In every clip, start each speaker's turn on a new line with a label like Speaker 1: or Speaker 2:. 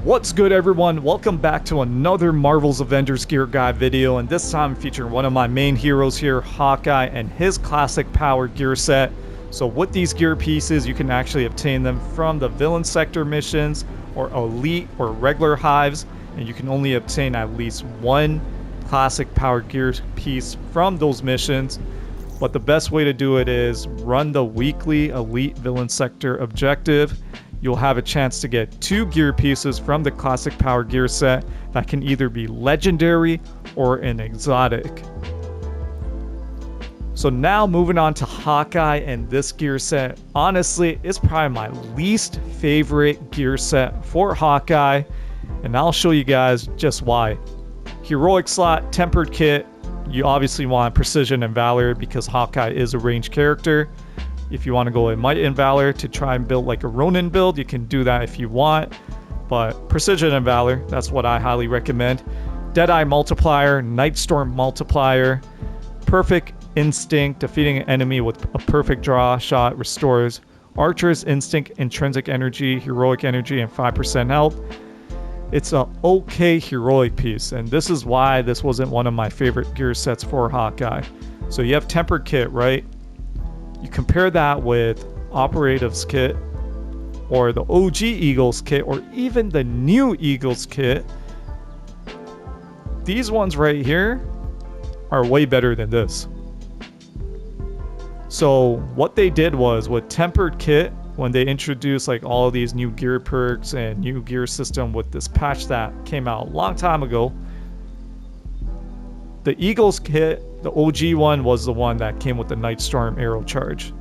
Speaker 1: What's good, everyone? Welcome back to another Marvel's Avengers gear guide video, and this time featuring one of my main heroes here, Hawkeye, and his classic power gear set. So with these gear pieces, you can actually obtain them from the villain sector missions or elite or regular hives, and you can only obtain at least one classic power gear piece from those missions. But the best way to do it is run the weekly elite villain sector objective. You'll have a chance to get 2 gear pieces from the classic power gear set that can either be legendary or an exotic. So now moving on to Hawkeye and this gear set. Honestly, it's probably my least favorite gear set for Hawkeye, and I'll show you guys just why. Heroic slot, tempered kit. You obviously want precision and valor because Hawkeye is a ranged character. If you want to go in might and valor to try and build like a Ronin build, you can do that if you want. But precision and valor, that's what I highly recommend. Deadeye multiplier, Nightstorm multiplier, perfect instinct, defeating an enemy with a perfect draw shot restores Archer's instinct, intrinsic energy, heroic energy, and 5% health. It's a okay heroic piece, and this is why this wasn't one of my favorite gear sets for Hawkeye. So you have tempered kit, right? You compare that with Operative's kit, or the OG Eagles kit, or even the new Eagles kit. These ones right here are way better than this. So what they did was with tempered kit, when they introduced like all of these new gear perks and new gear system with this patch that came out a long time ago, the Eagles kit, the OG one, was the one that came with the Nightstorm arrow charge.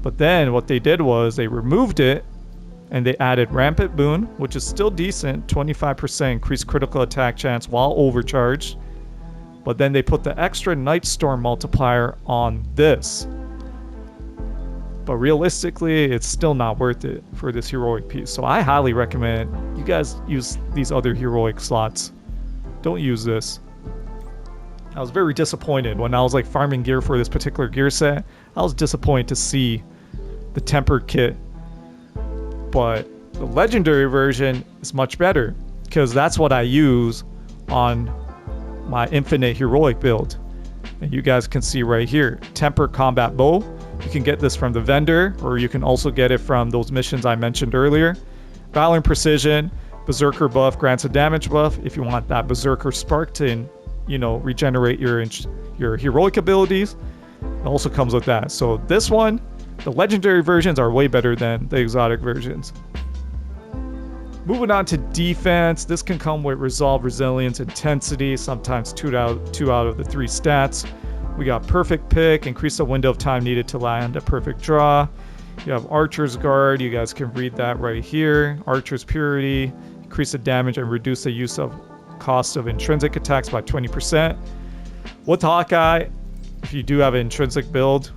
Speaker 1: But then what they did was they removed it and they added Rampant Boon, which is still decent, 25% increased critical attack chance while overcharged. But then they put the extra Nightstorm multiplier on this. But realistically, it's still not worth it for this heroic piece. So I highly recommend you guys use these other heroic slots. Don't use this. I was very disappointed when I was like farming gear for this particular gear set. I was disappointed to see the tempered kit. But the legendary version is much better because that's what I use on my infinite heroic build. And you guys can see right here, tempered combat bow. You can get this from the vendor, or you can also get it from those missions I mentioned earlier. Valor and precision, berserker buff grants a damage buff if you want that berserker spark to, you know, regenerate your heroic abilities. It also comes with that. So this one, the legendary versions are way better than the exotic versions. Moving on to defense, this can come with resolve, resilience, intensity, sometimes two out of the 3 stats. We got perfect pick, increase the window of time needed to land a perfect draw. You have Archer's Guard, you guys can read that right here. Archer's Purity, increase the damage and reduce the use of cost of intrinsic attacks by 20%. With Hawkeye, if you do have an intrinsic build,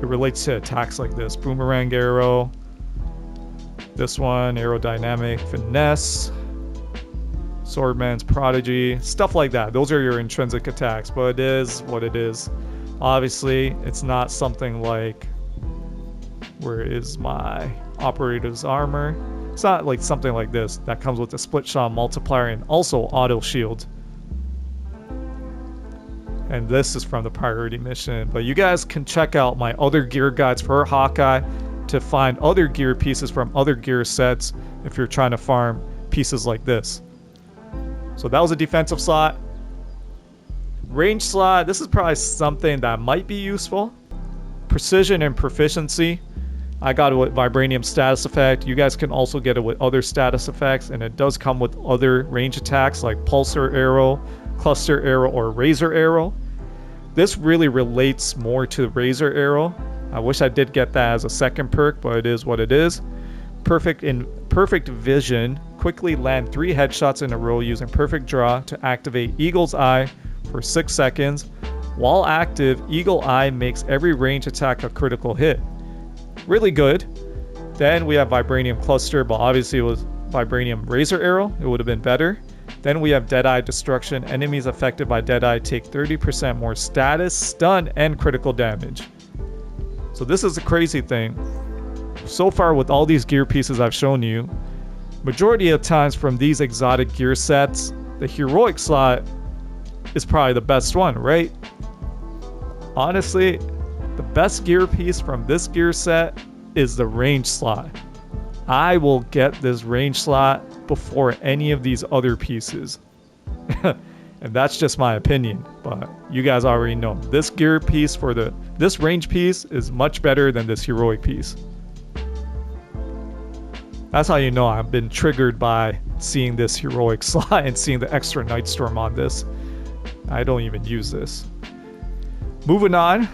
Speaker 1: it relates to attacks like this. Boomerang arrow, this one, aerodynamic, finesse, Swordman's prodigy, stuff like that. Those are your intrinsic attacks, but it is what it is. Obviously, it's not something like, where is my Operative's armor? It's not like something like this that comes with a split shot multiplier and also auto shield. And this is from the priority mission. But you guys can check out my other gear guides for Hawkeye to find other gear pieces from other gear sets if you're trying to farm pieces like this. So that was a defensive slot. Range slot, this is probably something that might be useful. Precision and proficiency. I got it with Vibranium status effect. You guys can also get it with other status effects, and it does come with other range attacks like Pulsar Arrow, Cluster Arrow, or Razor Arrow. This really relates more to Razor Arrow. I wish I did get that as a second perk, but it is what it is. Perfect vision. Quickly land 3 headshots in a row using perfect draw to activate Eagle's Eye for 6 seconds. While active, Eagle Eye makes every range attack a critical hit. Really good. Then we have Vibranium Cluster, but obviously it was Vibranium Razor Arrow. It would have been better. Then we have Deadeye Destruction. Enemies affected by Deadeye take 30% more status, stun, and critical damage. So this is a crazy thing. So far with all these gear pieces I've shown you, Majority of times from these exotic gear sets, the heroic slot is probably the best one, right? Honestly, the best gear piece from this gear set is the range slot. I will get this range slot before any of these other pieces. And that's just my opinion, but you guys already know. This gear piece for this range piece is much better than this heroic piece. That's how you know I've been triggered by seeing this heroic slot and seeing the extra Nightstorm on this. I don't even use this. Moving on,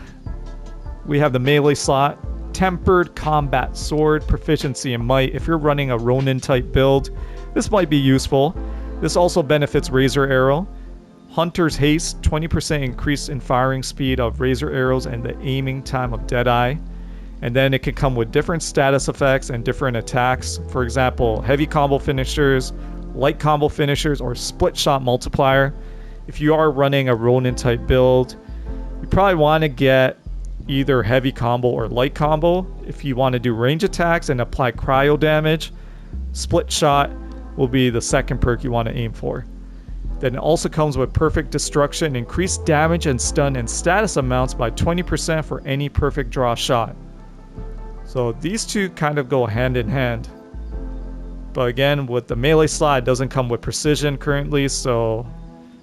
Speaker 1: we have the melee slot. Tempered combat sword, proficiency in might. If you're running a Ronin type build, this might be useful. This also benefits Razor Arrow. Hunter's Haste, 20% increase in firing speed of Razor Arrows and the aiming time of Deadeye. And then it can come with different status effects and different attacks. For example, heavy combo finishers, light combo finishers, or split shot multiplier. If you are running a Ronin type build, you probably want to get either heavy combo or light combo. If you want to do range attacks and apply cryo damage, split shot will be the second perk you want to aim for. Then it also comes with perfect destruction, increased damage and stun and status amounts by 20% for any perfect draw shot. So these two kind of go hand in hand. But again, with the melee slot, it doesn't come with precision currently, so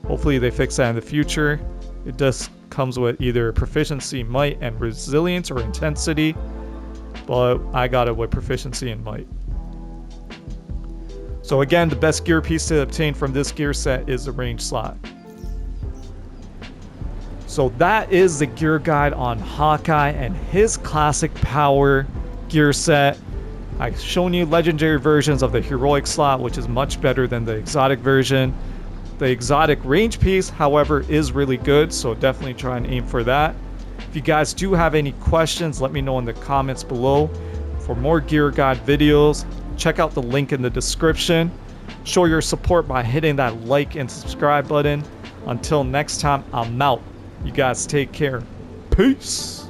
Speaker 1: hopefully they fix that in the future. It just comes with either proficiency, might, and resilience or intensity, but I got it with proficiency and might. So again, the best gear piece to obtain from this gear set is the range slot. So that is the gear guide on Hawkeye and his classic power gear set. I've shown you legendary versions of the heroic slot, which is much better than the exotic version. The exotic range piece, however, is really good, so definitely try and aim for that. If you guys do have any questions, let me know in the comments below. For more gear guide videos, check out the link in the description. Show your support by hitting that like and subscribe button. Until next time, I'm out. You guys take care. Peace.